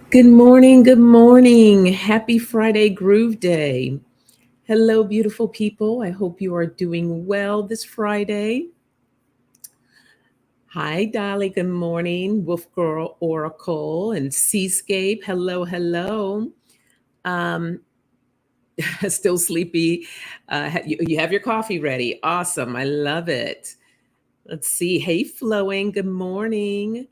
Good morning. Good morning. Happy Friday Groove Day. Hello, beautiful people. I hope you are doing well this Friday. Hi, Dolly. Good morning. Wolf Girl Oracle and Seascape. Hello, hello. Um, Still sleepy. You have your coffee ready. Awesome. I love it. Let's see. Hey, Flowing. Good morning.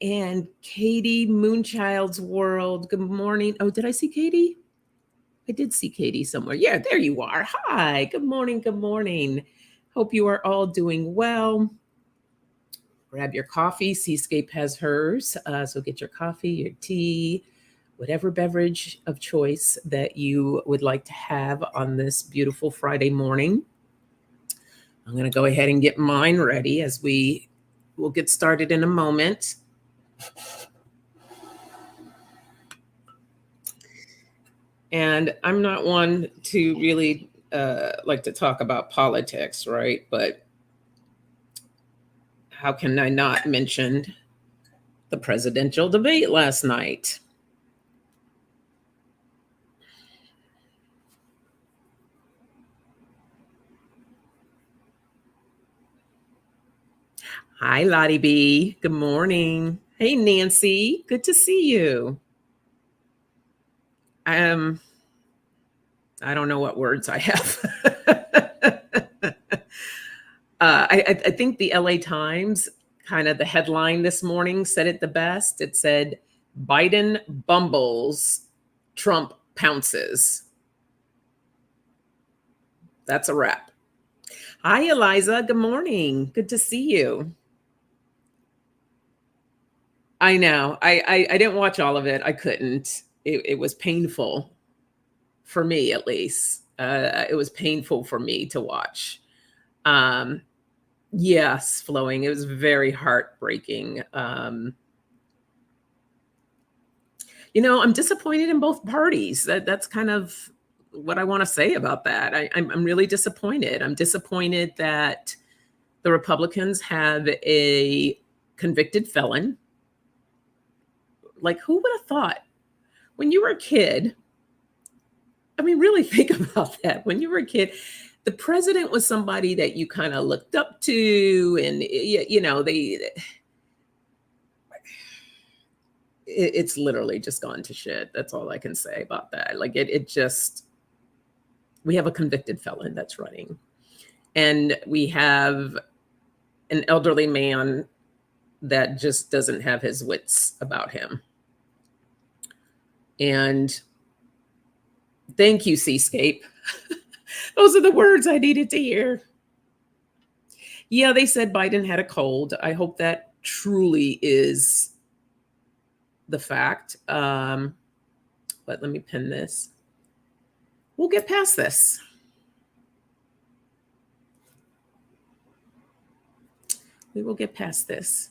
And Katie, Moonchild's World. Good morning. Oh, did I see Katie? I did see Katie somewhere. Yeah, there you are. Hi. Good morning. Good morning. Hope you are all doing well. Grab your coffee. Seascape has hers. So get your coffee, your tea, whatever beverage of choice that you would like to have on this beautiful Friday morning. I'm going to go ahead and get mine ready as we will get started in a moment. And I'm not one to really like to talk about politics, right? But how can I not mention the presidential debate last night? Hi, Lottie B. Good morning. Hey, Nancy. Good to see you. Um, I don't know what words I have. I think the LA Times, kind of the headline this morning, said it the best. It said, Biden bumbles, Trump pounces. That's a wrap. Hi, Eliza. Good morning. Good to see you. I know. I didn't watch all of it. I couldn't. It was painful for me, at least. It was painful for me to watch. Um, yes, Flowing. It was very heartbreaking. I'm disappointed in both parties. That's kind of what I want to say about that. I'm really disappointed. I'm disappointed that the Republicans have a convicted felon. Like, who would have thought when you were a kid? I mean, really think about that. When you were a kid, the president was somebody that you kind of looked up to, and it's literally just gone to shit. That's all I can say about that. Like it just, we have a convicted felon that's running, and we have an elderly man that just doesn't have his wits about him. And thank you, Seascape. Those are the words I needed to hear. Yeah, they said Biden had a cold. I hope that truly is the fact. But let me pin this. We'll get past this. We will get past this.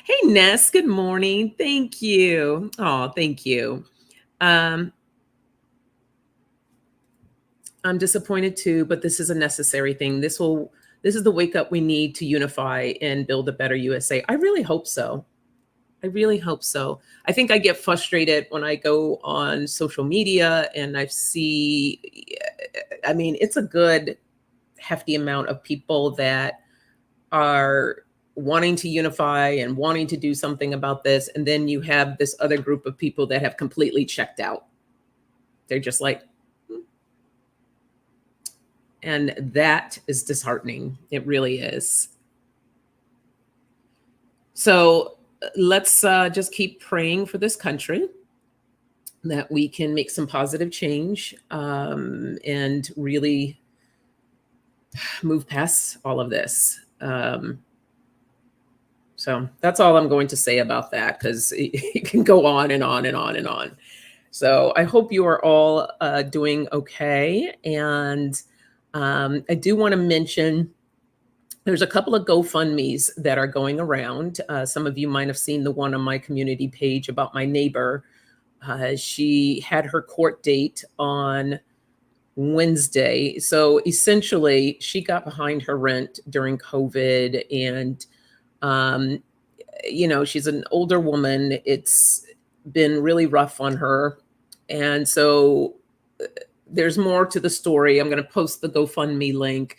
Hey, Ness, good morning. Thank you. Oh, thank you. I'm disappointed too, but this is a necessary thing. This is the wake up we need to unify and build a better USA. I really hope so. I really hope so. I think I get frustrated when I go on social media and I see, I mean, it's a good hefty amount of people that are wanting to unify and wanting to do something about this. And then you have this other group of people that have completely checked out. They're just like, and that is disheartening. It really is. So let's just keep praying for this country, that we can make some positive change and really move past all of this. So that's all I'm going to say about that, because it can go on and on and on and on. So I hope you are all doing okay. And I do want to mention there's a couple of GoFundMes that are going around. Some of you might have seen the one on my community page about my neighbor. She had her court date on Wednesday. So essentially, she got behind her rent during COVID, and she's an older woman. It's been really rough on her. And so there's more to the story. I'm going to post the GoFundMe link.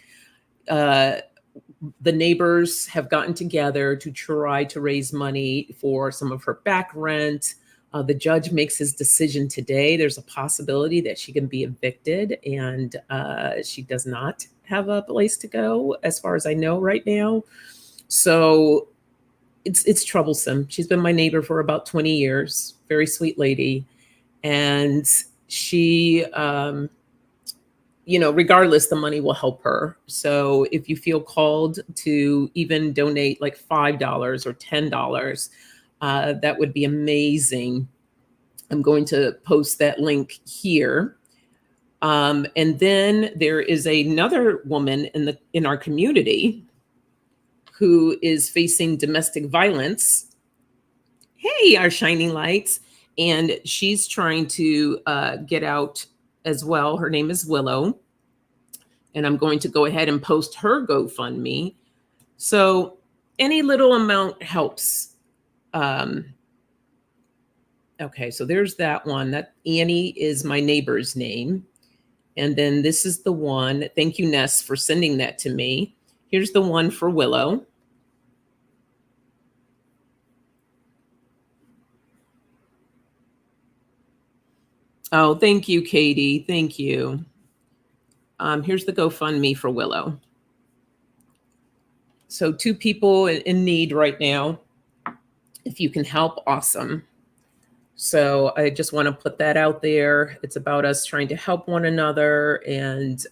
The neighbors have gotten together to try to raise money for some of her back rent. The judge makes his decision today. There's a possibility that she can be evicted, and she does not have a place to go, as far as I know right now. So it's troublesome. She's been my neighbor for about 20 years. Very sweet lady. And she, regardless, the money will help her. So if you feel called to even donate like $5 or $10, that would be amazing. I'm going to post that link here. And then there is another woman in our community who is facing domestic violence. Hey, our shining lights. And she's trying to get out as well. Her name is Willow. And I'm going to go ahead and post her GoFundMe. So any little amount helps. Okay, so there's that one. That Annie is my neighbor's name. And then this is the one. Thank you, Ness, for sending that to me. Here's the one for Willow. Oh, thank you, Katie. Thank you. Here's the GoFundMe for Willow. So 2 people in need right now. If you can help, awesome. So I just want to put that out there. It's about us trying to help one another and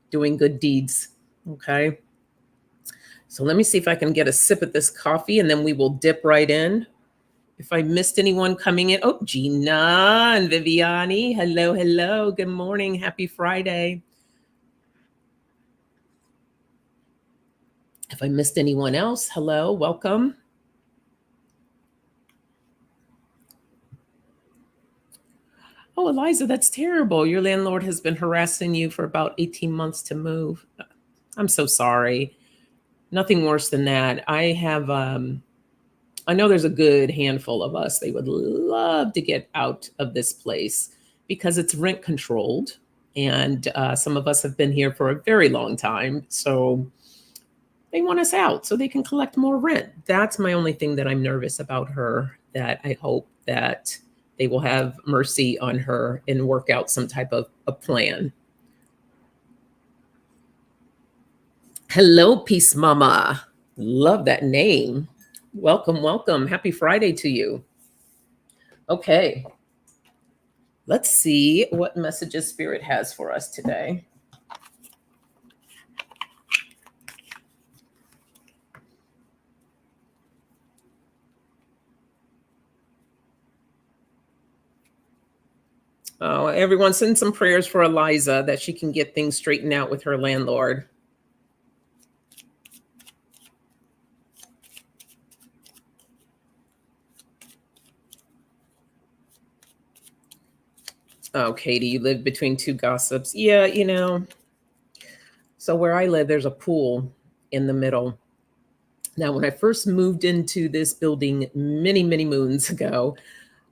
doing good deeds. Okay. So let me see if I can get a sip of this coffee, and then we will dip right in. If I missed anyone coming in, oh, Gina and Viviani, hello, hello, good morning, happy Friday. If I missed anyone else, hello, welcome. Oh, Eliza, that's terrible. Your landlord has been harassing you for about 18 months to move. I'm so sorry. Nothing worse than that. I know there's a good handful of us. They would love to get out of this place because it's rent controlled. And some of us have been here for a very long time. So they want us out so they can collect more rent. That's my only thing that I'm nervous about her, that I hope that they will have mercy on her and work out some type of a plan. Hello, Peace Mama. Love that name. Welcome, welcome. Happy Friday to you. Okay. Let's see what messages Spirit has for us today. Oh, everyone send some prayers for Eliza that she can get things straightened out with her landlord. Oh, Katie, you live between 2 gossips. Yeah, so where I live, there's a pool in the middle. Now, when I first moved into this building many, many moons ago,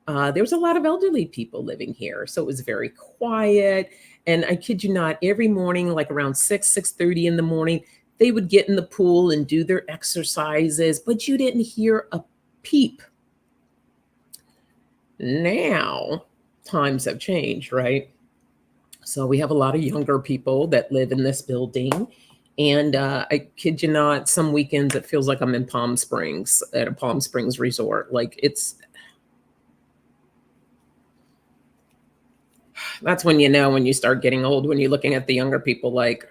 there was a lot of elderly people living here. So it was very quiet. And I kid you not, every morning, like around 6:30 in the morning, they would get in the pool and do their exercises, but you didn't hear a peep. Now, times have changed, right? So we have a lot of younger people that live in this building. And I kid you not, some weekends it feels like I'm in Palm Springs at a Palm Springs resort. Like that's when you know when you start getting old, when you're looking at the younger people like,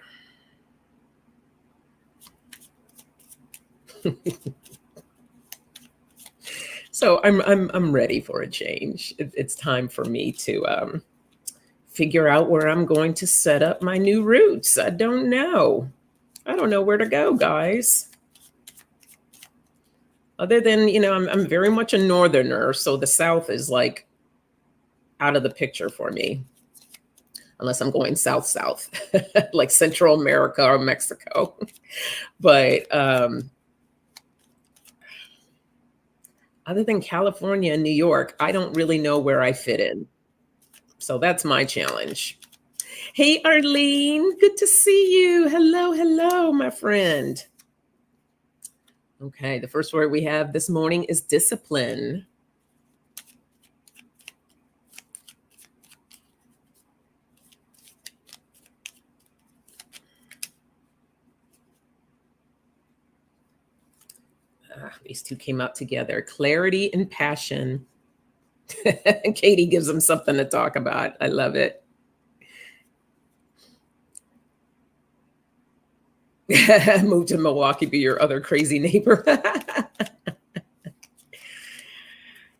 so I'm ready for a change. It's time for me to figure out where I'm going to set up my new roots. I don't know where to go, guys. Other than, I'm very much a northerner, so the South is like out of the picture for me, unless I'm going south, like Central America or Mexico. But Other than California and New York, I don't really know where I fit in. So that's my challenge. Hey, Arlene, good to see you. Hello, hello, my friend. Okay, the first word we have this morning is discipline. These two came out together. Clarity and passion. Katie gives them something to talk about. I love it. Move to Milwaukee, be your other crazy neighbor.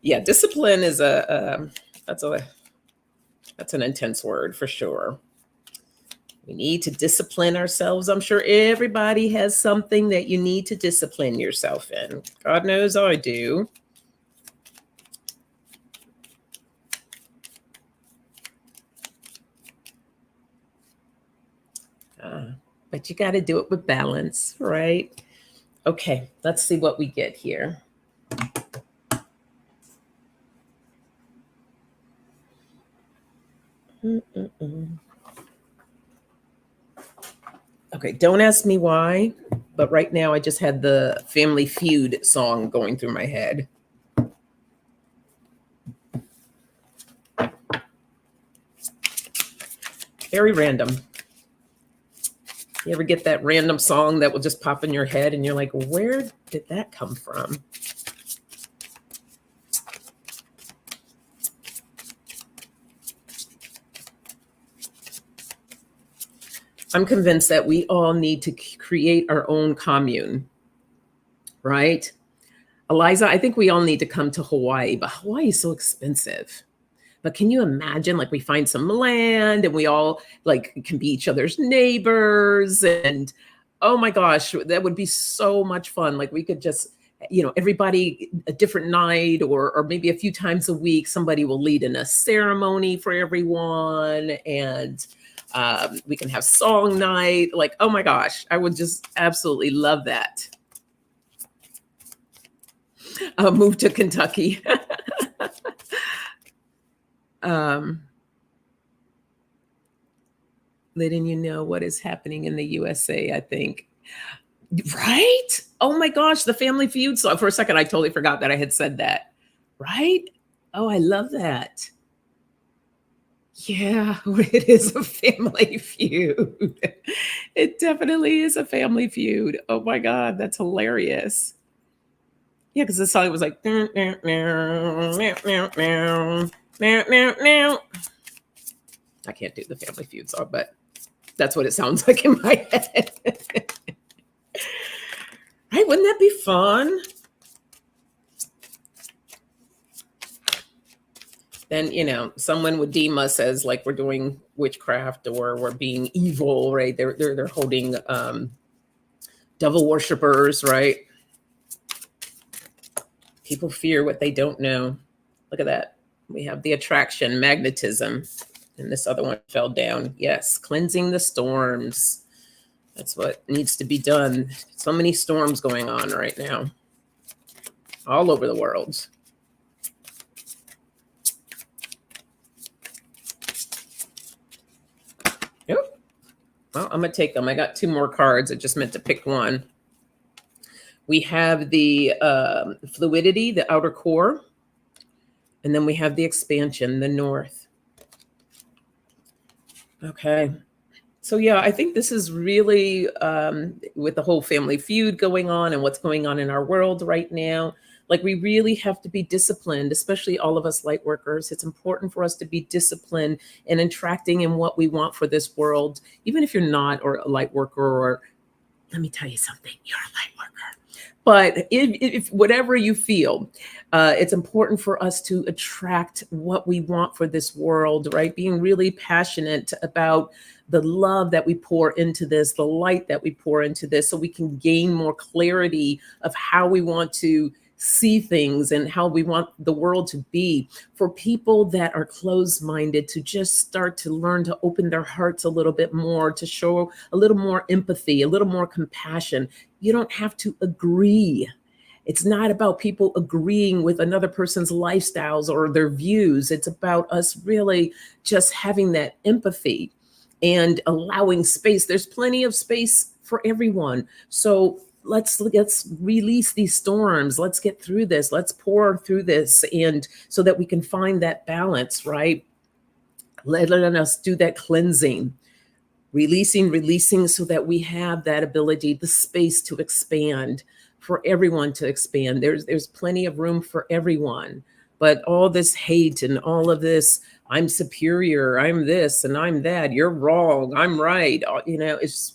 Yeah, discipline is that's an intense word for sure. We need to discipline ourselves. I'm sure everybody has something that you need to discipline yourself in. God knows I do. But you got to do it with balance, right? Okay, let's see what we get here. Okay, don't ask me why, but right now I just had the Family Feud song going through my head. Very random. You ever get that random song that will just pop in your head and you're like, where did that come from? I'm convinced that we all need to create our own commune, right? Eliza, I think we all need to come to Hawaii, but Hawaii is so expensive. But can you imagine, like, we find some land and we all like can be each other's neighbors, and oh my gosh, that would be so much fun. Like, we could just, everybody a different night, or maybe a few times a week, somebody will lead in a ceremony for everyone, and we can have song night. Like, oh my gosh, I would just absolutely love that. Move to Kentucky. Letting you know what is happening in the USA, I think. Right? Oh my gosh, the Family Feud. So for a second, I totally forgot that I had said that. Right? Oh, I love that. Yeah, it is a Family Feud. It definitely is a Family Feud. Oh my God, that's hilarious. Yeah, because the song was like, I can't do the Family Feud song, but that's what it sounds like in my head. Right? Wouldn't that be fun? Then, someone would deem us as like we're doing witchcraft or we're being evil, right? They're holding devil worshippers, right? People fear what they don't know. Look at that. We have the attraction, magnetism, and this other one fell down. Yes, cleansing the storms. That's what needs to be done. So many storms going on right now, all over the world. Yep. Well, I'm going to take them. I got two more cards. I just meant to pick one. We have the fluidity, the outer core. And then we have the expansion, the north. Okay. So yeah, I think this is really, with the whole Family Feud going on and what's going on in our world right now, like, we really have to be disciplined, especially all of us light workers. It's important for us to be disciplined and attracting in what we want for this world, even if you're not or a light worker, or let me tell you something, you're a light worker. But if whatever you feel, it's important for us to attract what we want for this world, right? Being really passionate about the love that we pour into this, the light that we pour into this, so we can gain more clarity of how we want to see things and how we want the world to be. For people that are closed-minded, to just start to learn to open their hearts a little bit more, to show a little more empathy, a little more compassion. You don't have to agree. It's not about people agreeing with another person's lifestyles or their views. It's about us really just having that empathy and allowing space. There's plenty of space for everyone. So let's release these storms. Let's get through this. Let's pour through this, and so that we can find that balance, right? Letting us do that cleansing, releasing, so that we have that ability, the space to expand, for everyone to expand. There's plenty of room for everyone. But all this hate and all of this, I'm superior, I'm this and I'm that, you're wrong, I'm right, it's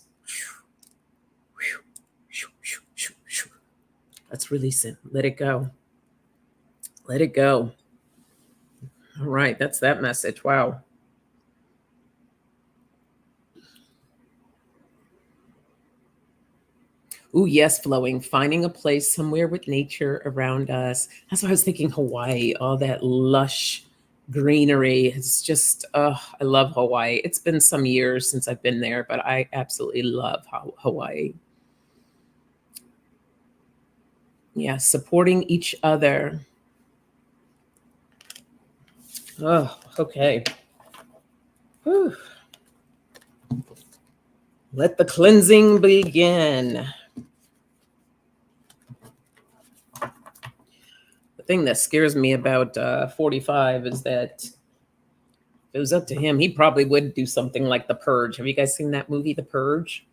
let's release it. Let it go. Let it go. All right, that's that message. Wow. Oh, yes, flowing, finding a place somewhere with nature around us. That's why I was thinking Hawaii, all that lush greenery. It's just, oh, I love Hawaii. It's been some years since I've been there, but I absolutely love Hawaii. Yeah, supporting each other. Oh, okay. Whew. Let the cleansing begin. The thing that scares me about 45 is that if it was up to him, he probably would do something like The Purge. Have you guys seen that movie, The Purge?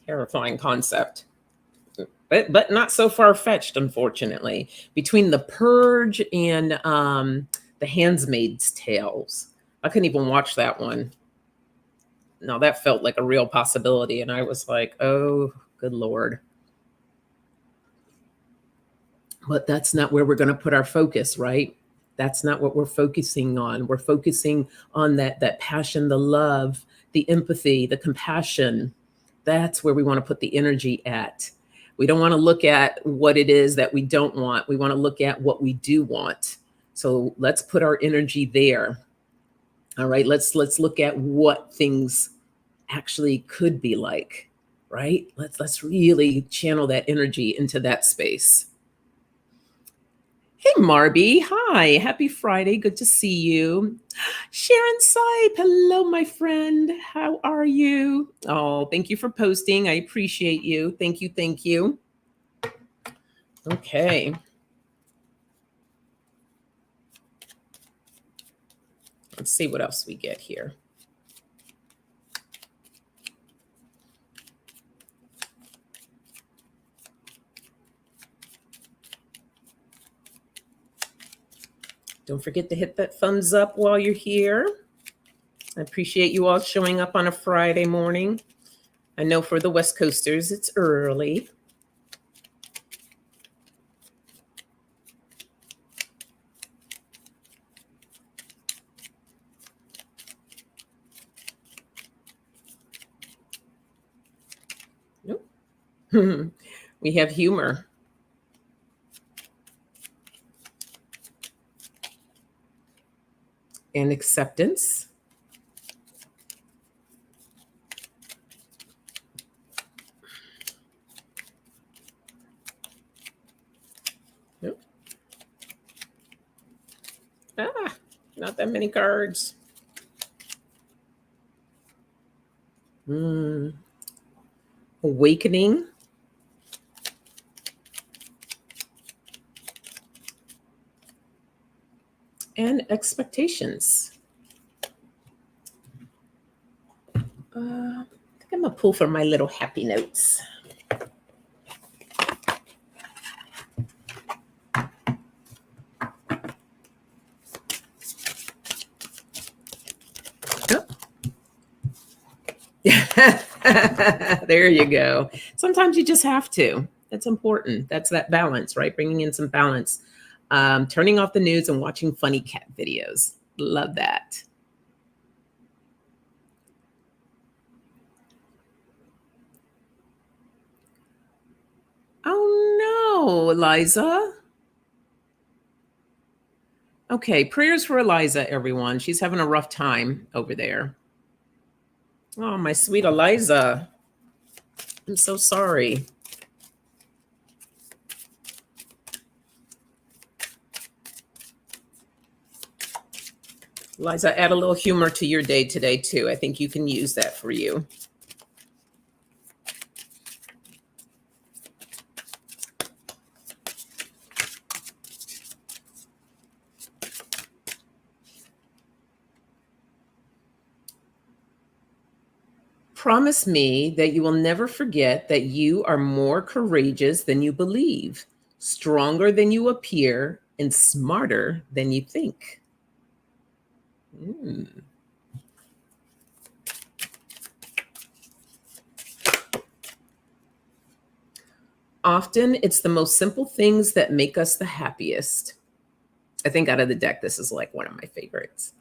Terrifying concept. But not so far-fetched, unfortunately. Between The Purge and The Handmaid's Tales, I couldn't even watch that one. No, that felt like a real possibility, and I was like, oh, good Lord. But that's not where we're going to put our focus, right? That's not what we're focusing on. We're focusing on that passion, the love, the empathy, the compassion. That's where we want to put the energy at. We don't want to look at what it is that we don't want. We want to look at what we do want. So let's put our energy there. All right, let's look at what things actually could be like, right? Let's really channel that energy into that space. Hey, Marby. Hi. Happy Friday. Good to see you. Sharon Sipe. Hello, my friend. How are you? Oh, thank you for posting. I appreciate you. Thank you. Thank you. Okay. Let's see what else we get here. Don't forget to hit that thumbs up while you're here. I appreciate you all showing up on a Friday morning. I know for the West Coasters, it's early. Nope. We have humor. And acceptance. Nope. Ah, not that many cards. Awakening. And expectations. I think I'm gonna pull from my little happy notes. There you go. Sometimes you just have to. That's important. That's that balance, right? Bringing in some balance. Turning off the news and watching funny cat videos. Love that. Oh no, Eliza. Okay, prayers for Eliza, everyone. She's having a rough time over there. Oh, my sweet Eliza. I'm so sorry. Liza, add a little humor to your day today, too. I think you can use that for you. Promise me that you will never forget that you are more courageous than you believe, stronger than you appear, and smarter than you think. Mm. Often it's the most simple things that make us the happiest. I think out of the deck, this is like one of my favorites.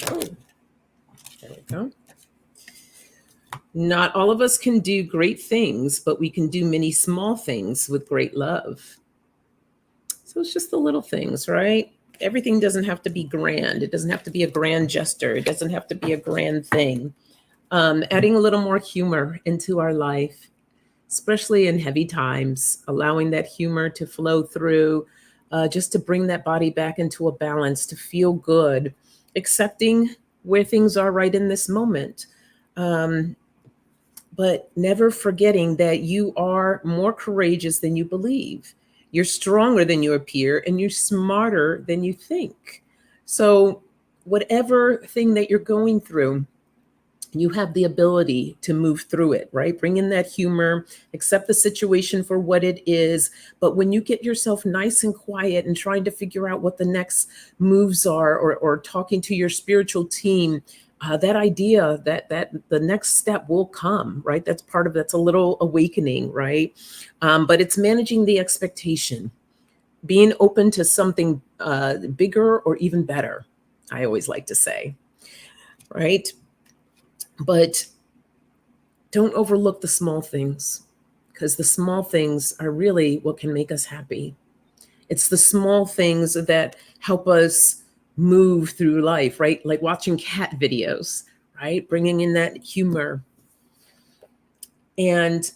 Oh, there we go. Not all of us can do great things, but we can do many small things with great love. So it's just the little things, right? Everything doesn't have to be grand. It doesn't have to be a grand gesture. It doesn't have to be a grand thing. Adding a little more humor into our life, especially in heavy times, allowing that humor to flow through, just to bring that body back into a balance, to feel good, accepting where things are right in this moment. But never forgetting that you are more courageous than you believe. You're stronger than you appear, and you're smarter than you think. So, whatever thing that you're going through, you have the ability to move through it, right? Bring in that humor, accept the situation for what it is. But when you get yourself nice and quiet and trying to figure out what the next moves are, or talking to your spiritual team, that idea that the next step will come, right? That's a little awakening, right? But it's managing the expectation, being open to something bigger or even better, I always like to say, right? But don't overlook the small things, because the small things are really what can make us happy. It's the small things that help us move through life, right? Like watching cat videos, right? Bringing in that humor. And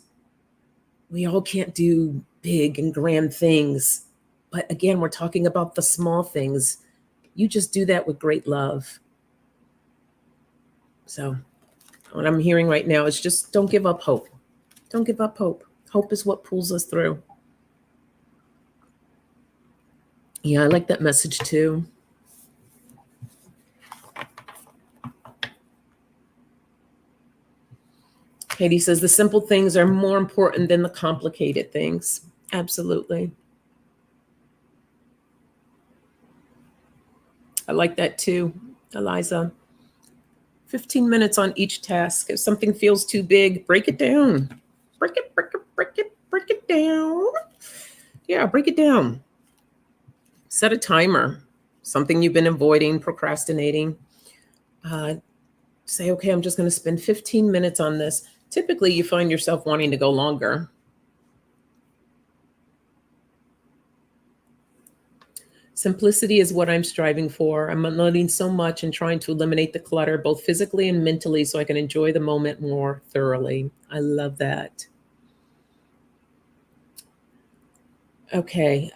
we all can't do big and grand things. But again, we're talking about the small things. You just do that with great love. So what I'm hearing right now is just don't give up hope. Don't give up hope. Hope is what pulls us through. Yeah, I like that message too. Katie says the simple things are more important than the complicated things. Absolutely. I like that too, Eliza. 15 minutes on each task. If something feels too big, break it down. Break it down. Yeah, break it down. Set a timer. Something you've been avoiding, procrastinating. Say, okay, I'm just going to spend 15 minutes on this. Typically, you find yourself wanting to go longer. Simplicity is what I'm striving for. I'm unloading so much and trying to eliminate the clutter, both physically and mentally, so I can enjoy the moment more thoroughly. I love that. Okay,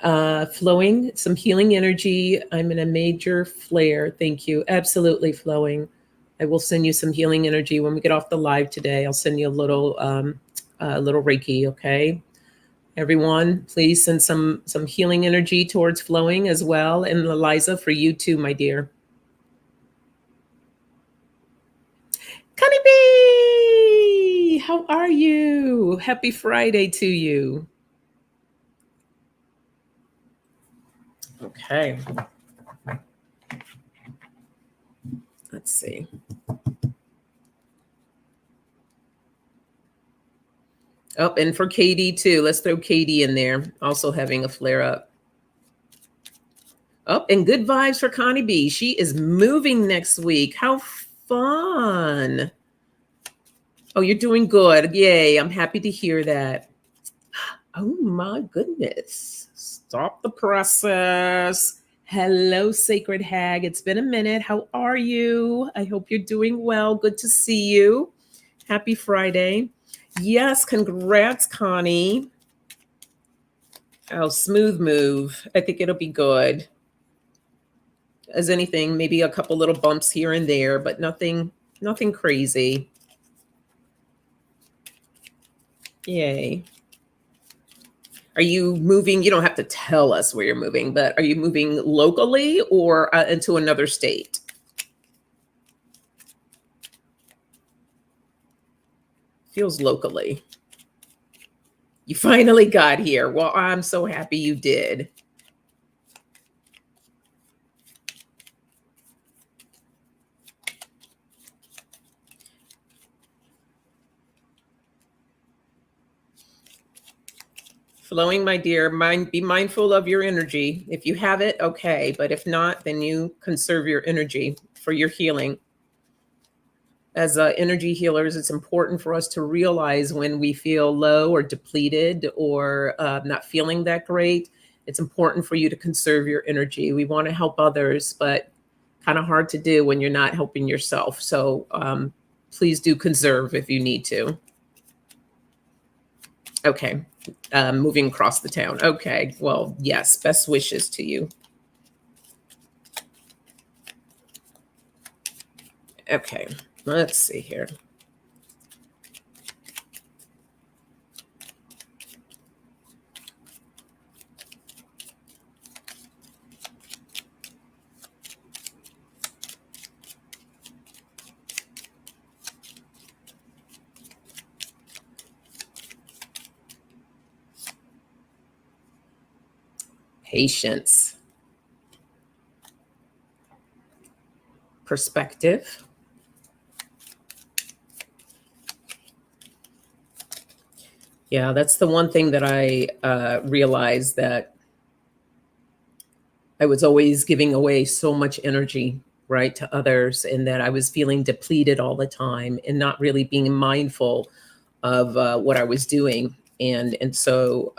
flowing, some healing energy. I'm in a major flare. Thank you. Absolutely flowing. I will send you some healing energy when we get off the live today. I'll send you a little Reiki. Okay, everyone, please send some healing energy towards flowing as well. And Eliza, for you too, my dear. Connie B, how are you? Happy Friday to you. Okay. Let's see. Oh, and for Katie too. Let's throw Katie in there. Also having a flare up. Oh, and good vibes for Connie B. She is moving next week. How fun. Oh, you're doing good. Yay. I'm happy to hear that. Oh my goodness. Stop the process. Hello, Sacred Hag. It's been a minute. How are you? I hope you're doing well. Good to see you. Happy Friday. Yes, congrats, Connie. Oh, smooth move. I think it'll be good. As anything, maybe a couple little bumps here and there, but nothing crazy. Yay. Are you moving? You don't have to tell us where you're moving, but are you moving locally or into another state? Feels locally. You finally got here. Well, I'm so happy you did. Flowing, my dear. Be mindful of your energy. If you have it, okay. But if not, then you conserve your energy for your healing. As energy healers, it's important for us to realize when we feel low or depleted or not feeling that great. It's important for you to conserve your energy. We want to help others, but kind of hard to do when you're not helping yourself. So please do conserve if you need to. Okay. Moving across the town. Okay. Well, yes. Best wishes to you. Okay. Let's see here. Patience. Perspective. Yeah, that's the one thing that I realized, that I was always giving away so much energy, right, to others, and that I was feeling depleted all the time and not really being mindful of what I was doing. And so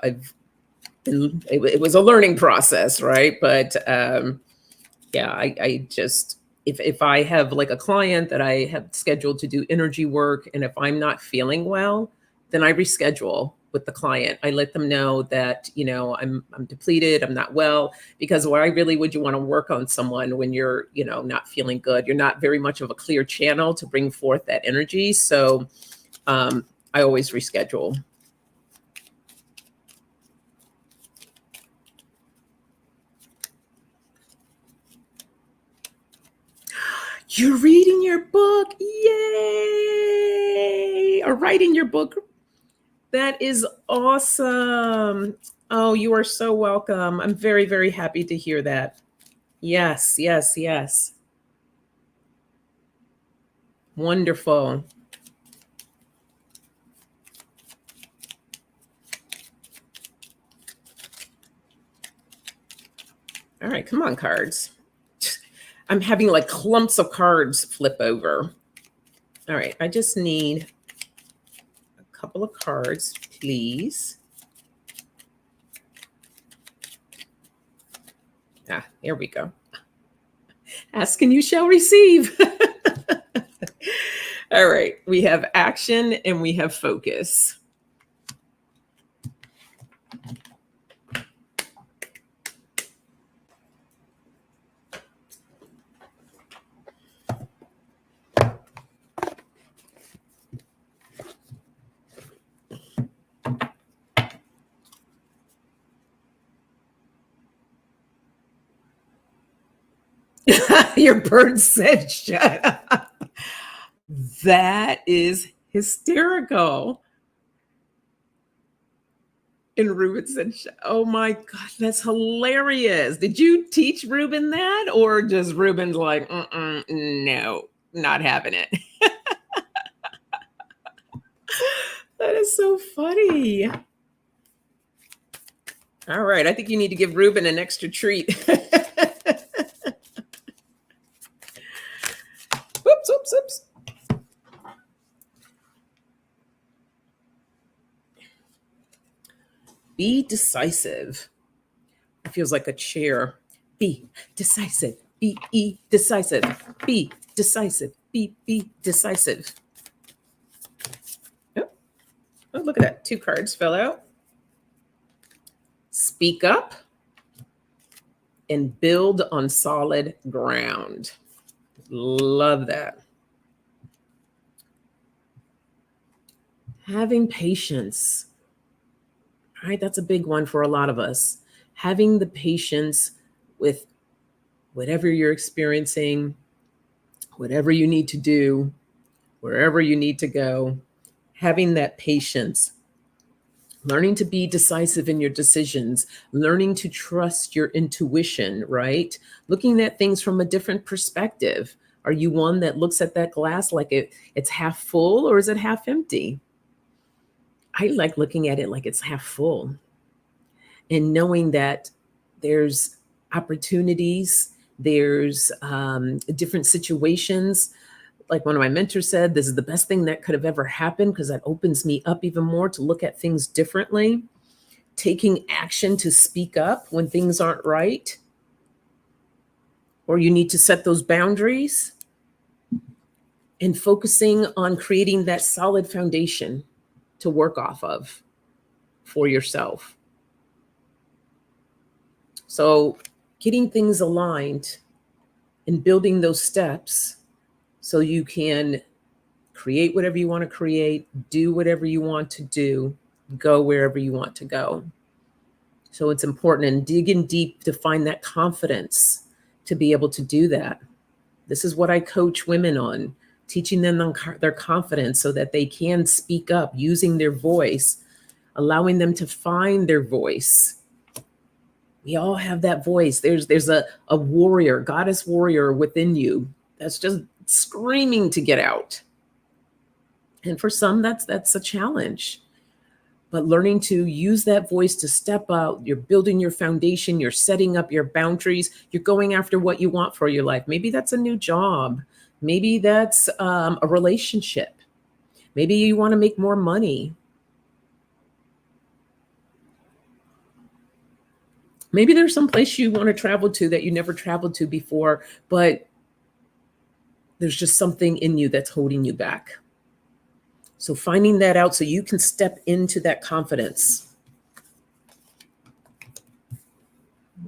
it was a learning process, right? But yeah, I just, if I have like a client that I have scheduled to do energy work, and if I'm not feeling well, then I reschedule with the client. I let them know that, I'm depleted, I'm not well, because why really would you want to work on someone when you're, not feeling good? You're not very much of a clear channel to bring forth that energy. So I always reschedule. You're reading your book. Yay! Or writing your book. That is awesome. Oh, you are so welcome. I'm very, very happy to hear that. Yes, yes, yes. Wonderful. All right, come on, cards. I'm having like clumps of cards flip over. All right, I just need a couple of cards, please. Ah, here we go. Ask and you shall receive. All right, we have action and we have focus. Your bird said, shut up. That is hysterical. And Ruben said, oh my God, that's hilarious. Did you teach Ruben that? Or just Ruben's like, no, not having it? That is so funny. All right. I think you need to give Ruben an extra treat. Oops, oops, oops. Be decisive. It feels like a chair. Be decisive. Be decisive. Be decisive. Be decisive. Oh, oh, look at that. 2 cards fell out. Speak up and build on solid ground. Love that. Having patience. All right, that's a big one for a lot of us. Having the patience with whatever you're experiencing, whatever you need to do, wherever you need to go, having that patience, learning to be decisive in your decisions, learning to trust your intuition, right? Looking at things from a different perspective. Are you one that looks at that glass like it's half full, or is it half empty? I like looking at it like it's half full and knowing that there's opportunities, there's different situations. Like one of my mentors said, this is the best thing that could have ever happened because that opens me up even more to look at things differently. Taking action to speak up when things aren't right, or you need to set those boundaries, and focusing on creating that solid foundation to work off of for yourself. So getting things aligned and building those steps so you can create whatever you want to create, do whatever you want to do, go wherever you want to go. So it's important, and digging deep to find that confidence to be able to do that. This is what I coach women on, teaching them on their confidence so that they can speak up using their voice, allowing them to find their voice. We all have that voice. There's a warrior, goddess warrior within you that's just screaming to get out. And for some, that's a challenge. But learning to use that voice to step out, you're building your foundation, you're setting up your boundaries, you're going after what you want for your life. Maybe that's a new job. Maybe that's a relationship. Maybe you want to make more money. Maybe there's some place you want to travel to that you never traveled to before, but there's just something in you that's holding you back. So finding that out so you can step into that confidence.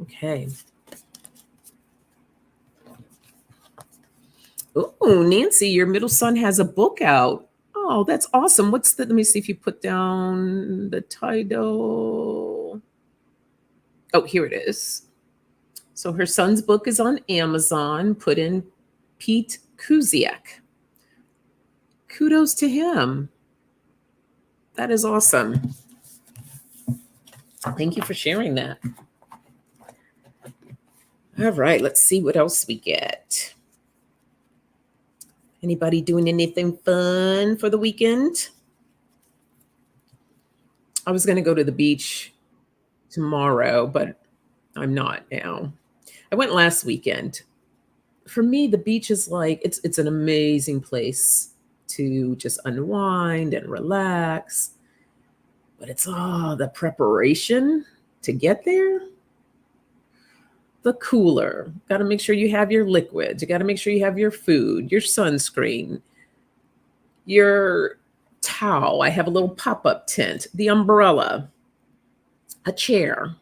Okay. Oh, Nancy, your middle son has a book out. Oh, that's awesome. Let me see if you put down the title. Oh, here it is. So her son's book is on Amazon. Put in Pete Kuziak. Kudos to him. That is awesome. Thank you for sharing that. All right, let's see what else we get. Anybody doing anything fun for the weekend? I was going to go to the beach tomorrow, but I'm not now. I went last weekend. For me, the beach is like, it's an amazing place to just unwind and relax. But it's the preparation to get there. The cooler. Got to make sure you have your liquids. You got to make sure you have your food, your sunscreen, your towel. I have a little pop-up tent, the umbrella, a chair.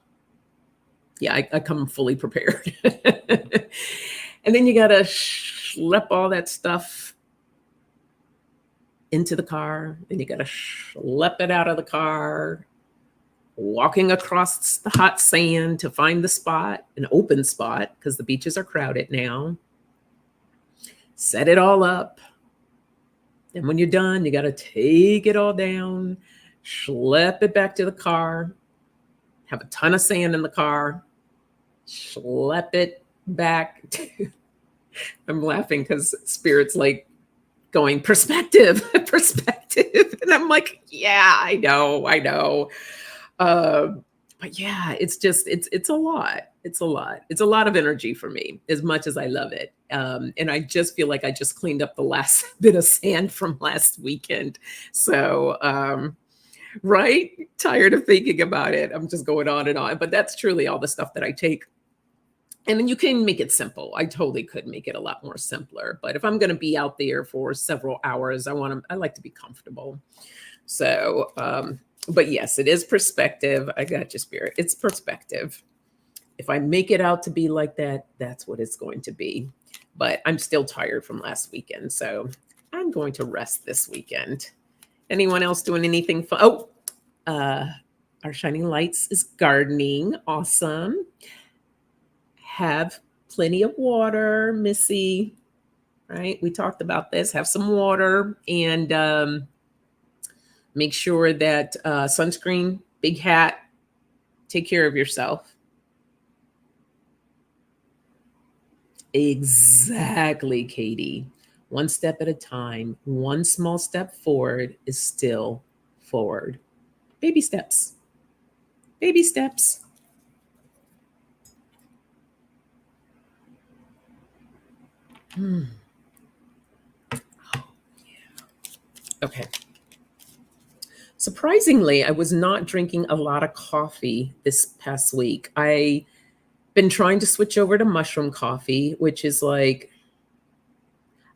Yeah, I come fully prepared. And then you got to schlep all that stuff into the car. Then you got to schlep it out of the car, walking across the hot sand to find the spot, an open spot, because the beaches are crowded now. Set it all up. And when you're done, you got to take it all down, schlep it back to the car, have a ton of sand in the car, schlep it back to, I'm laughing because Spirit's like going perspective. And I'm like, yeah, I know. But yeah, it's a lot. It's a lot of energy for me, as much as I love it. And I just feel like I just cleaned up the last bit of sand from last weekend. So, Right? Tired of thinking about it. I'm just going on and on. But that's truly all the stuff that I take. And then you can make it simple. I totally could make it a lot more simpler. But if I'm going to be out there for several hours, I like to be comfortable. So, but yes, it is perspective. I got your spirit. It's perspective. If I make it out to be like that, that's what it's going to be. But I'm still tired from last weekend. So I'm going to rest this weekend. Anyone else doing anything fun? Oh, our Shining Lights is gardening. Awesome. Have plenty of water, Missy. Right? We talked about this. Have some water and make sure that sunscreen, big hat, take care of yourself. Exactly, Katie. One step at a time, one small step forward is still forward. Baby steps. Baby steps. Hmm. Oh, yeah. Okay. Surprisingly, I was not drinking a lot of coffee this past week. I've been trying to switch over to mushroom coffee, which is like,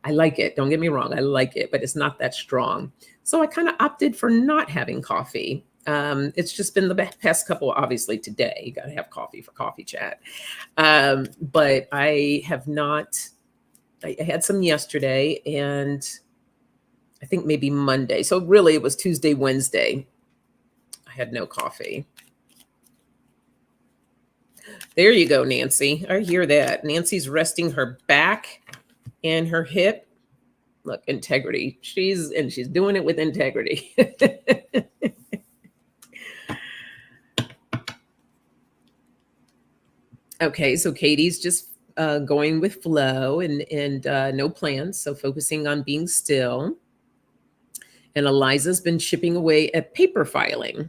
I like it. Don't get me wrong. I like it, but it's not that strong. So I kind of opted for not having coffee. It's just been the past couple, obviously today, you got to have coffee for coffee chat. But I have not, I had some yesterday and I think maybe Monday. So really it was Tuesday, Wednesday. I had no coffee. There you go, Nancy. I hear that. Nancy's resting her back and her hip. Look, integrity. She's doing it with integrity. Okay, so Katie's just going with flow and no plans, so focusing on being still. And Eliza's been chipping away at paper filing.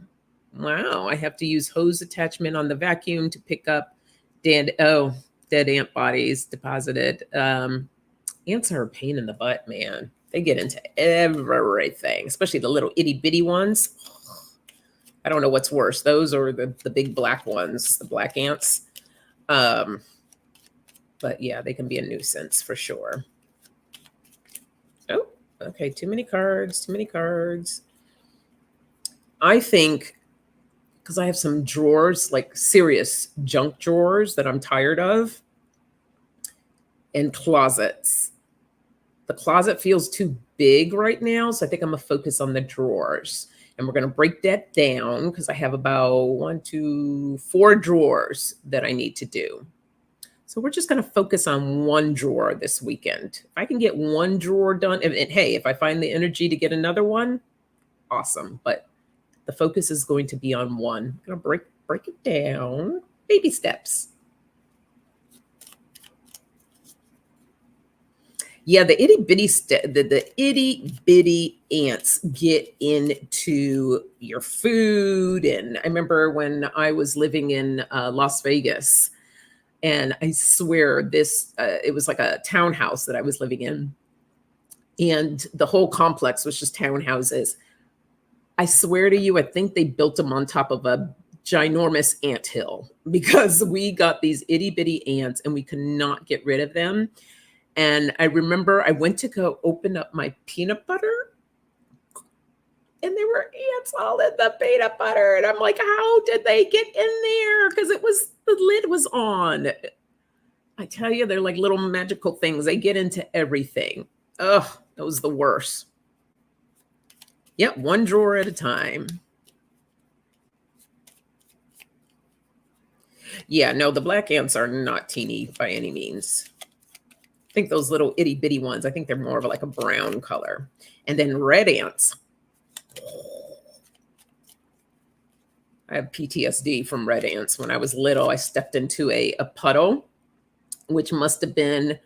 Wow, I have to use hose attachment on the vacuum to pick up dead ant bodies deposited. Ants are a pain in the butt, man. They get into everything, especially the little itty bitty ones. I don't know what's worse, those or the big black ones, the black ants. But yeah, they can be a nuisance for sure. Oh, okay, too many cards, too many cards. I think because I have some drawers, like serious junk drawers that I'm tired of, and closets. The closet feels too big right now, so I think I'm gonna focus on the drawers. And we're gonna break that down because I have about 1, 2, 4 drawers that I need to do. So we're just gonna focus on one drawer this weekend. If I can get one drawer done, and hey, if I find the energy to get another one, awesome. But the focus is going to be on one. I'm gonna break it down. Baby steps. Yeah, the the itty bitty ants get into your food. And I remember when I was living in Las Vegas, and I swear this it was like a townhouse that I was living in, and the whole complex was just townhouses. I swear to you, I think they built them on top of a ginormous ant hill because we got these itty bitty ants and we could not get rid of them. And I remember I went to go open up my peanut butter and there were ants all in the peanut butter. And I'm like, how did they get in there? Because the lid was on. I tell you, they're like little magical things. They get into everything. Ugh, that was the worst. Yep, one drawer at a time. Yeah, no, the black ants are not teeny by any means. I think those little itty bitty ones, I think they're more of like a brown color. And then red ants. I have PTSD from red ants. When I was little, I stepped into a puddle, which must have been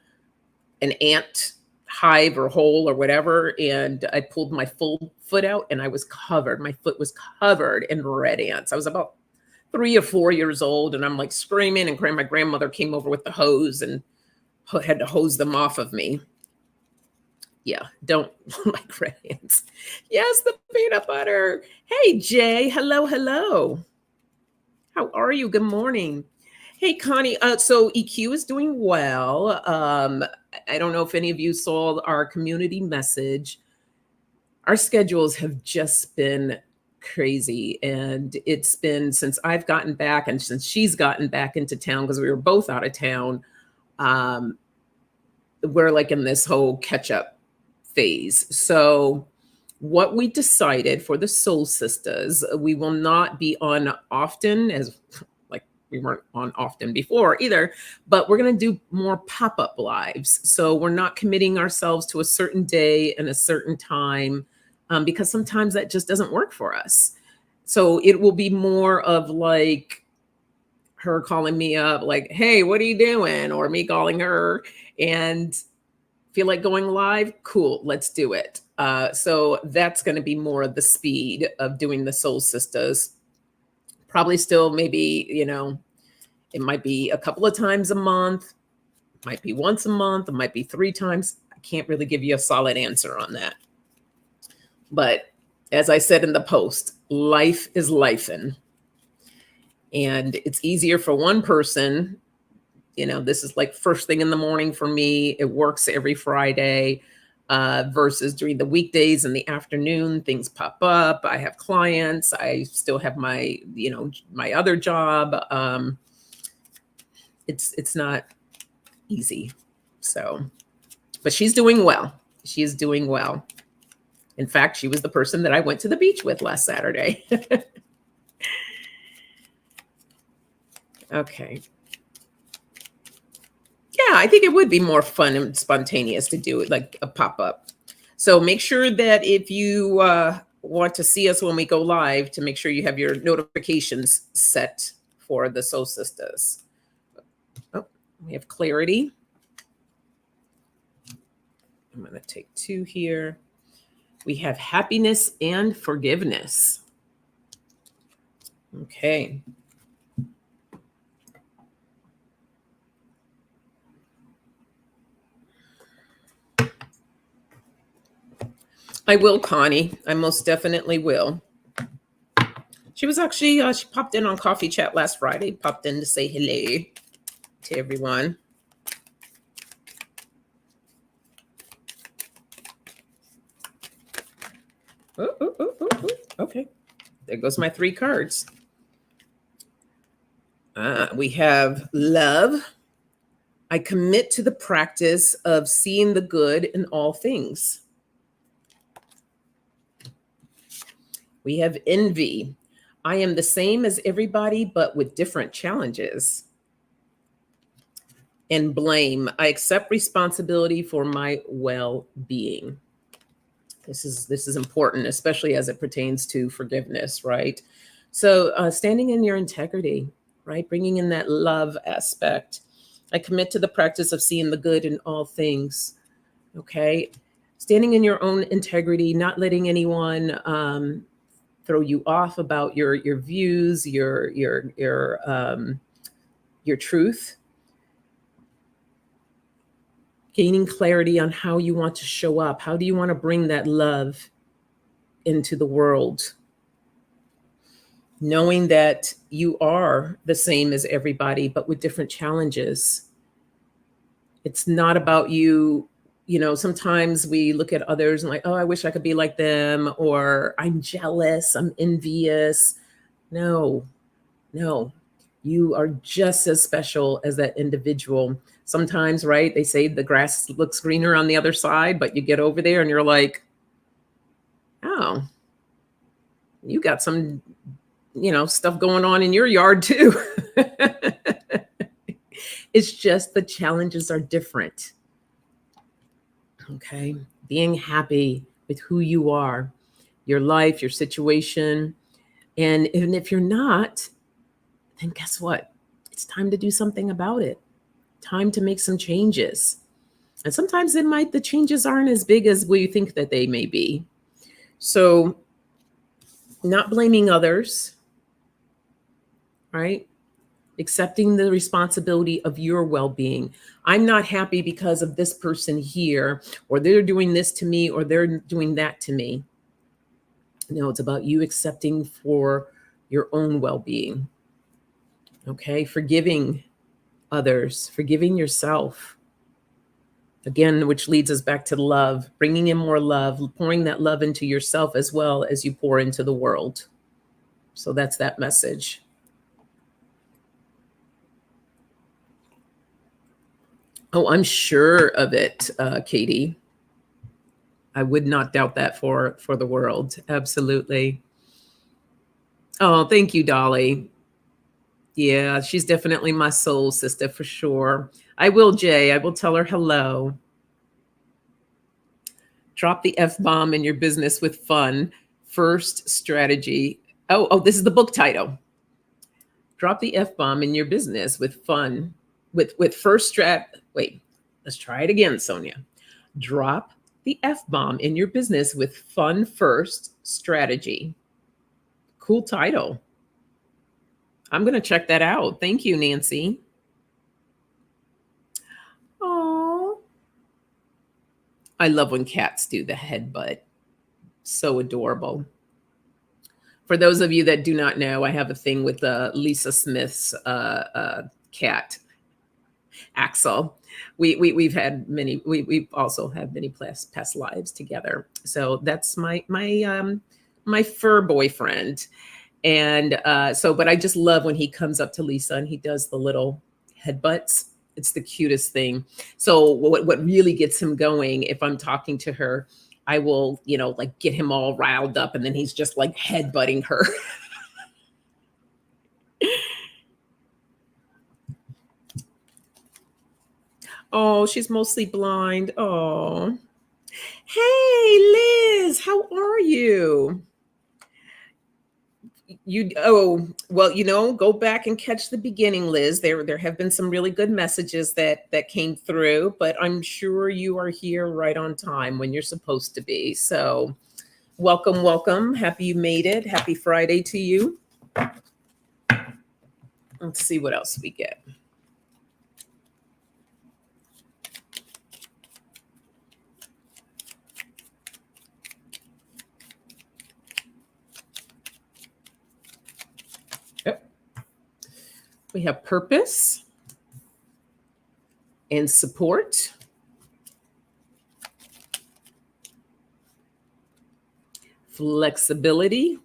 an ant hive or hole or whatever. And I pulled my full foot out and I was covered. My foot was covered in red ants. I was about 3 or 4 years old and I'm like screaming, and my grandmother came over with the hose and had to hose them off of me. Yeah, don't like red ants. Yes, the peanut butter. Hey, Jay. Hello, hello. How are you? Good morning. Hey, Connie. So EQ is doing well. I don't know if any of you saw our community message. Our schedules have just been crazy. And it's been since I've gotten back and since she's gotten back into town, because we were both out of town. Um, we're like in this whole catch up phase. So, what we decided for the Soul Sisters, we will not be on often as like we weren't on often before either, but we're going to do more pop up lives. So, we're not committing ourselves to a certain day and a certain time because sometimes that just doesn't work for us. So, it will be more of like her calling me up, like, hey, what are you doing? Or me calling her. And feel like going live? Cool, let's do it. So that's going to be more of the speed of doing the Soul Sisters. Probably still, maybe, it might be a couple of times a month, might be once a month, it might be 3 times. I can't really give you a solid answer on that. But as I said in the post, life is lifing. And it's easier for one person. This is like first thing in the morning for me. It works every Friday versus during the weekdays in the afternoon, things pop up. I have clients. I still have my, my other job. It's not easy. So, but she's doing well. She is doing well. In fact, she was the person that I went to the beach with last Saturday. Okay. Yeah, I think it would be more fun and spontaneous to do it like a pop-up. So make sure that if you want to see us when we go live, to make sure you have your notifications set for the Soul Sisters. Oh, we have clarity. I'm going to take 2 here. We have happiness and forgiveness. Okay. I will, Connie. I most definitely will. She was actually, she popped in on Coffee Chat last Friday, popped in to say hello to everyone. Oh. Okay. There goes my 3 cards. We have love. I commit to the practice of seeing the good in all things. We have envy. I am the same as everybody, but with different challenges. And blame. I accept responsibility for my well-being. This is important, especially as it pertains to forgiveness, right? So standing in your integrity, right? Bringing in that love aspect. I commit to the practice of seeing the good in all things. Okay. Standing in your own integrity, not letting anyone throw you off about your views, your truth. Gaining clarity on how you want to show up. How do you want to bring that love into the world? Knowing that you are the same as everybody, but with different challenges. It's not about you. Sometimes we look at others and like, oh, I wish I could be like them, or I'm jealous, I'm envious. No. You are just as special as that individual. Sometimes, right, they say the grass looks greener on the other side, but you get over there and you're like, oh, you got some, stuff going on in your yard too. It's just the challenges are different. Okay. Being happy with who you are, your life, your situation. And even if you're not, then guess what? It's time to do something about it. Time to make some changes. And sometimes the changes aren't as big as we think that they may be. So not blaming others, right? accepting the responsibility of your well-being. I'm not happy because of this person here, or they're doing this to me, or they're doing that to me. No, it's about you accepting for your own well-being. Okay, forgiving others, forgiving yourself. Again, which leads us back to love, bringing in more love, pouring that love into yourself as well as you pour into the world. So that's that message. Oh, I'm sure of it, Katie. I would not doubt that for the world. Absolutely. Oh, thank you, Dolly. Yeah, she's definitely my soul sister for sure. I will, Jay. I will tell her hello. Drop the F bomb in your business with fun. First strategy. Oh, this is the book title. Drop the F bomb in your business with fun. With first strat. Wait, let's try it again, Sonia. Drop the F bomb in your business with fun first strategy. Cool title. I'm going to check that out. Thank you, Nancy. Oh, I love when cats do the headbutt. So adorable. For those of you that do not know, I have a thing with Lisa Smith's cat, Axel. We've had many. We've also had many past lives together. So that's my fur boyfriend. And but I just love when he comes up to Lisa and he does the little headbutts. It's the cutest thing. So what really gets him going, if I'm talking to her, I will, like get him all riled up and then he's just like headbutting her. Oh, she's mostly blind. Oh. Hey, Liz, how are you? Go back and catch the beginning, Liz. There have been some really good messages that came through, but I'm sure you are here right on time when you're supposed to be. So welcome. Happy you made it. Happy Friday to you. Let's see what else we get. We have purpose and support. Flexibility.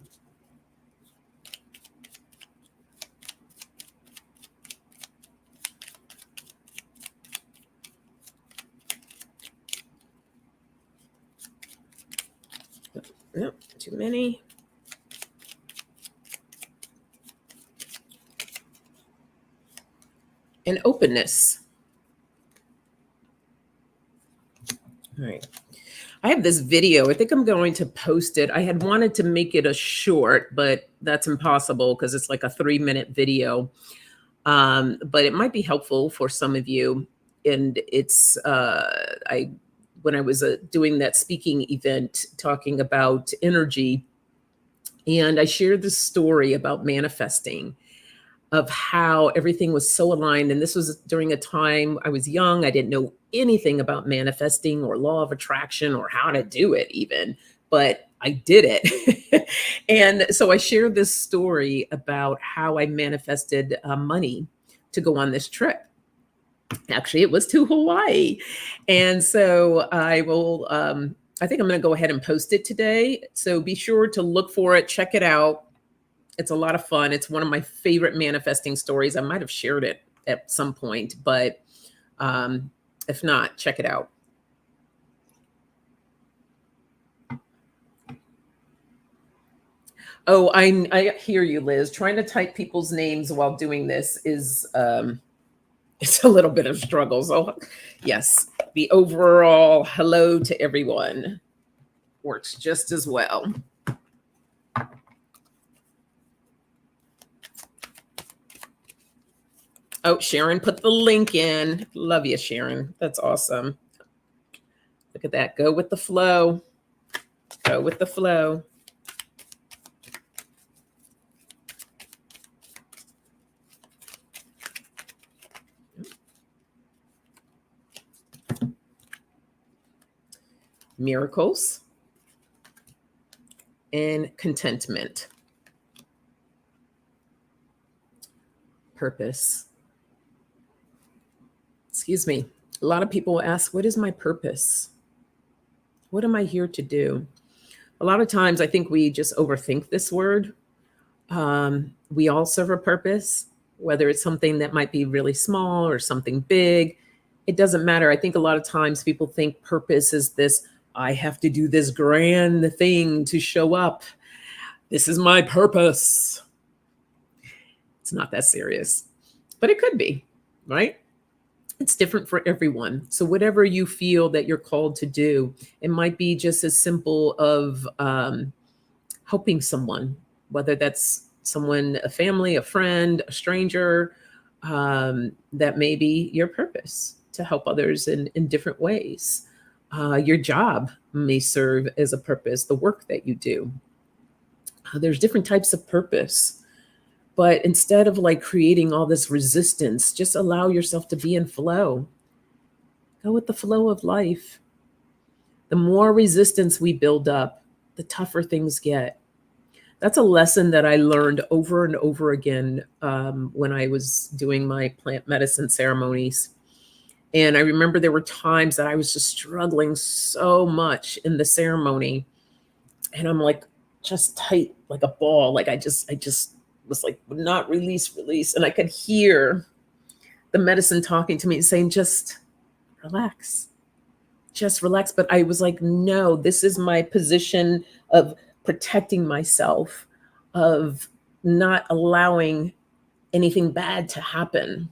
No, too many. And openness. All right. I have this video. I think I'm going to post it. I had wanted to make it a short, but that's impossible because it's like a 3-minute video. But it might be helpful for some of you. And it's when I was doing that speaking event talking about energy, and I shared this story about manifesting, of how everything was so aligned. And this was during a time I was young. I didn't know anything about manifesting or law of attraction or how to do it even, but I did it. And so I shared this story about how I manifested money to go on this trip. Actually, it was to Hawaii. And so I think I'm going to go ahead and post it today. So be sure to look for it, check it out. It's a lot of fun. It's one of my favorite manifesting stories. I might have shared it at some point, but if not, check it out. Oh, I hear you, Liz. Trying to type people's names while doing this is it's a little bit of struggle. So yes, the overall hello to everyone works just as well. Oh, Sharon put the link in. Love you, Sharon. That's awesome. Look at that. Go with the flow. Go with the flow. miracles, and contentment. Purpose. Excuse me. A lot of people ask, what is my purpose? What am I here to do? A lot of times I think we just overthink this word. We all serve a purpose, whether it's something that might be really small or something big. It doesn't matter. I think a lot of times people think purpose is this, I have to do this grand thing to show up. This is my purpose. It's not that serious, but it could be, right? It's different for everyone. So whatever you feel that you're called to do, it might be just as simple of helping someone, whether that's someone, a family, a friend, a stranger, that may be your purpose to help others in different ways. Your job may serve as a purpose, the work that you do. There's different types of purpose. But instead of like creating all this resistance, just allow yourself to be in flow. Go with the flow of life. The more resistance we build up, the tougher things get. That's a lesson that I learned over and over again when I was doing my plant medicine ceremonies. And I remember there were times that I was just struggling so much in the ceremony. And I'm like, just tight like a ball. Like I just was like, would not release. And I could hear the medicine talking to me saying, just relax. But I was like, no, this is my position of protecting myself, of not allowing anything bad to happen,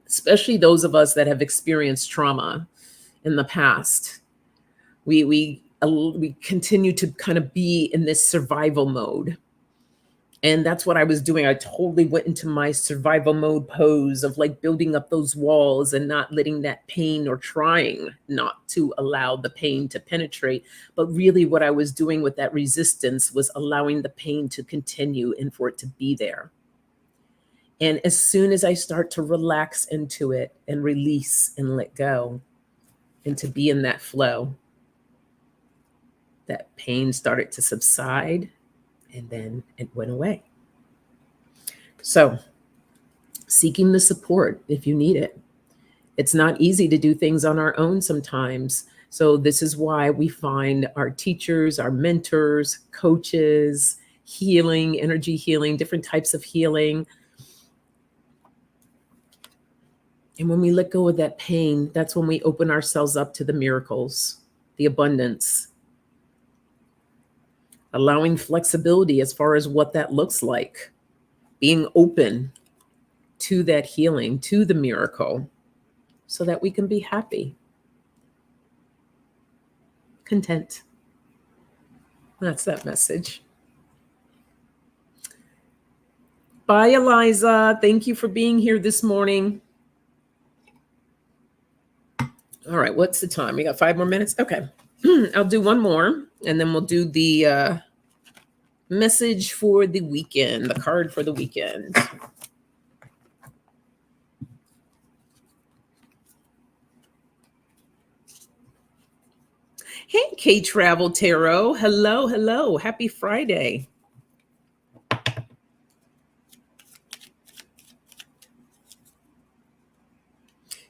especially those of us that have experienced trauma in the past. We continue to kind of be in this survival mode. And that's what I was doing. I totally went into my survival mode pose of like building up those walls and not letting that pain, or trying not to allow the pain to penetrate. But really what I was doing with that resistance was allowing the pain to continue and for it to be there. And as soon as I start to relax into it and release and let go and to be in that flow, that pain started to subside. And then it went away. So seeking the support if you need it. It's not easy to do things on our own sometimes. So this is why we find our teachers, our mentors, coaches, healing, energy healing, different types of healing. And when we let go of that pain, that's when we open ourselves up to the miracles, the abundance, allowing flexibility as far as what that looks like, being open to that healing, to the miracle, so that we can be happy, content. That's that message. Bye, Eliza. Thank you for being here this morning. All right, what's the time? We got 5 more minutes? Okay. I'll do one more, and then we'll do the message for the weekend, the card for the weekend. Hey, K-Travel Tarot. Hello. Happy Friday.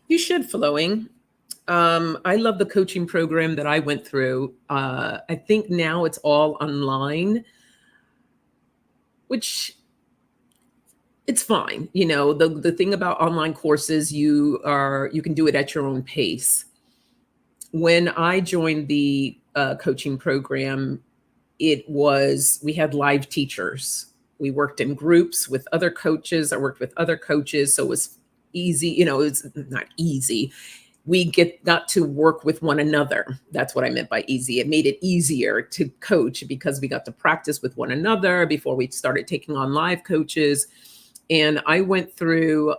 You should, flowing. I love the coaching program that I went through. I think now it's all online, which it's fine. You know, the thing about online courses, you can do it at your own pace. When I joined the coaching program, we had live teachers. We worked in groups with other coaches. I worked with other coaches. So it was easy. You know, it's not easy. We got to work with one another. That's what I meant by easy. It made it easier to coach because we got to practice with one another before we started taking on live coaches. And I went through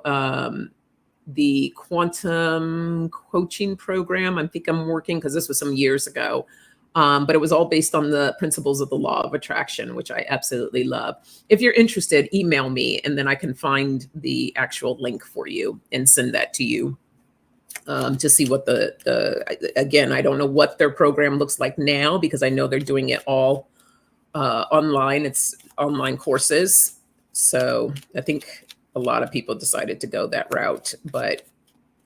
the quantum coaching program. I think I'm working, because this was some years ago. But it was all based on the principles of the law of attraction, which I absolutely love. If you're interested, email me, and then I can find the actual link for you and send that to you. to see what again, I don't know what their program looks like now because I know they're doing it all online. It's online courses. So I think a lot of people decided to go that route, but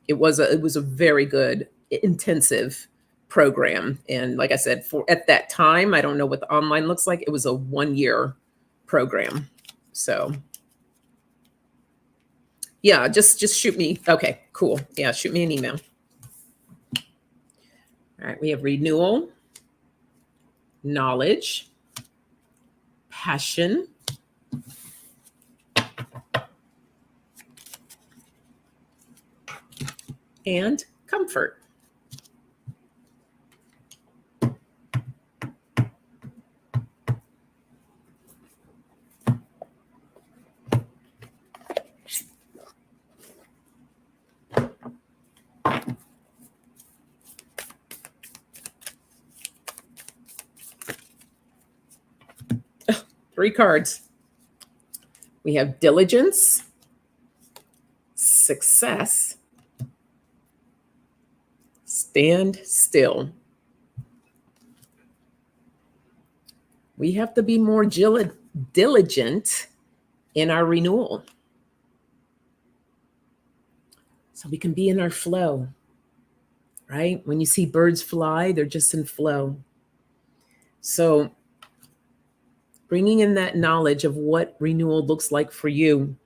it was a very good intensive program. And like I said, for at that time, I don't know what the online looks like. It was a 1 year program. So yeah, just shoot me. Okay, cool. Yeah, shoot me an email. All right, we have renewal, knowledge, passion, and comfort. Three cards. We have diligence, success, stand still. We have to be more diligent in our renewal so we can be in our flow, right? When you see birds fly, they're just in flow. So bringing in that knowledge of what renewal looks like for you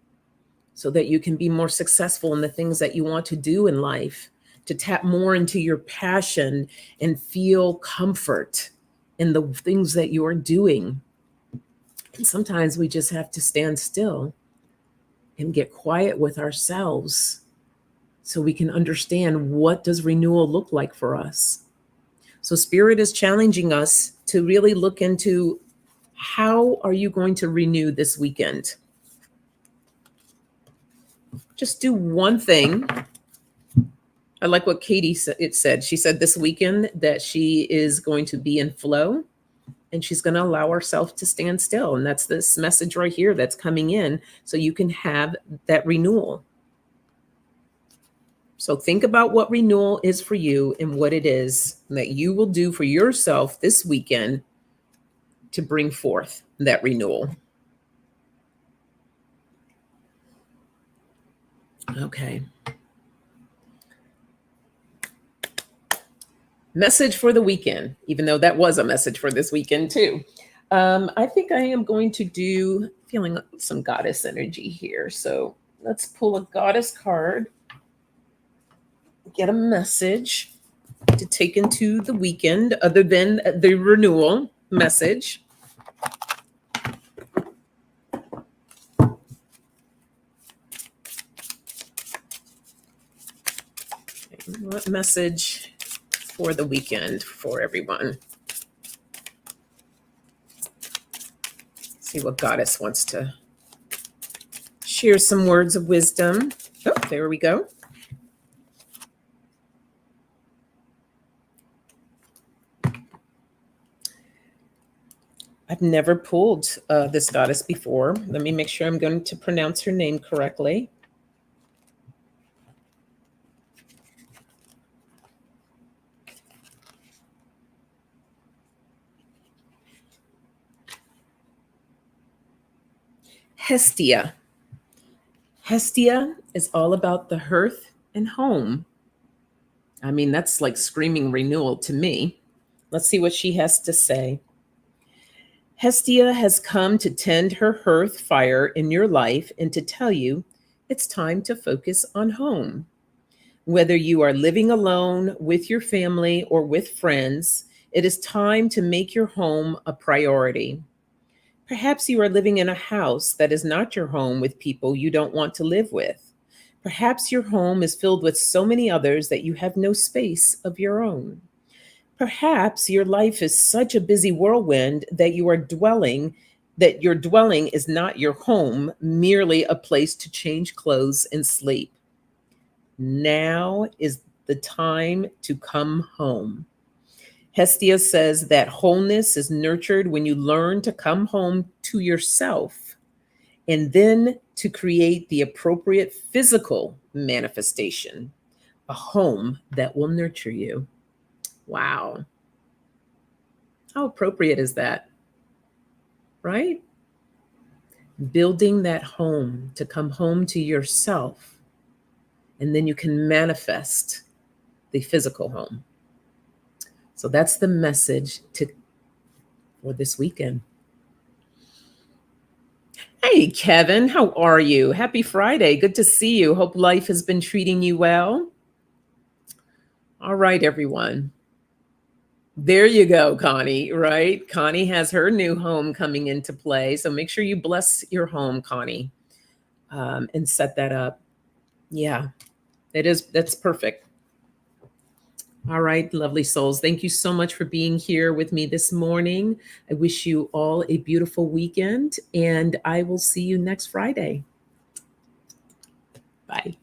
so that you can be more successful in the things that you want to do in life, to tap more into your passion and feel comfort in the things that you are doing. And sometimes we just have to stand still and get quiet with ourselves so we can understand what does renewal look like for us. So Spirit is challenging us to really look into how are you going to renew this weekend? Just do one thing. I like what Katie said. She said this weekend that she is going to be in flow and she's going to allow herself to stand still. And that's this message right here that's coming in so you can have that renewal. So think about what renewal is for you and what it is that you will do for yourself this weekend to bring forth that renewal. Okay. Message for the weekend, even though that was a message for this weekend too. I think I am going to do feeling some goddess energy here. So let's pull a goddess card, get a message to take into the weekend other than the renewal message. What message for the weekend for everyone? See what goddess wants to share some words of wisdom. Oh, there we go. I've never pulled this goddess before. Let me make sure I'm going to pronounce her name correctly. Hestia. Hestia is all about the hearth and home. I mean, that's like screaming renewal to me. Let's see what she has to say. Hestia has come to tend her hearth fire in your life and to tell you it's time to focus on home. Whether you are living alone, with your family, or with friends, it is time to make your home a priority. Perhaps you are living in a house that is not your home with people you don't want to live with. Perhaps your home is filled with so many others that you have no space of your own. Perhaps your life is such a busy whirlwind that your dwelling is not your home, merely a place to change clothes and sleep. Now is the time to come home. Hestia says that wholeness is nurtured when you learn to come home to yourself and then to create the appropriate physical manifestation a home that will nurture you. Wow. How appropriate is that? Right? Building that home to come home to yourself, and then you can manifest the physical home. So that's the message for this weekend. Hey, Kevin, how are you? Happy Friday. Good to see you. Hope life has been treating you well. All right, everyone. There you go, Connie, right? Connie has her new home coming into play. So make sure you bless your home, Connie, and set that up. Yeah, that's perfect. All right, lovely souls. Thank you so much for being here with me this morning. I wish you all a beautiful weekend, and I will see you next Friday. Bye.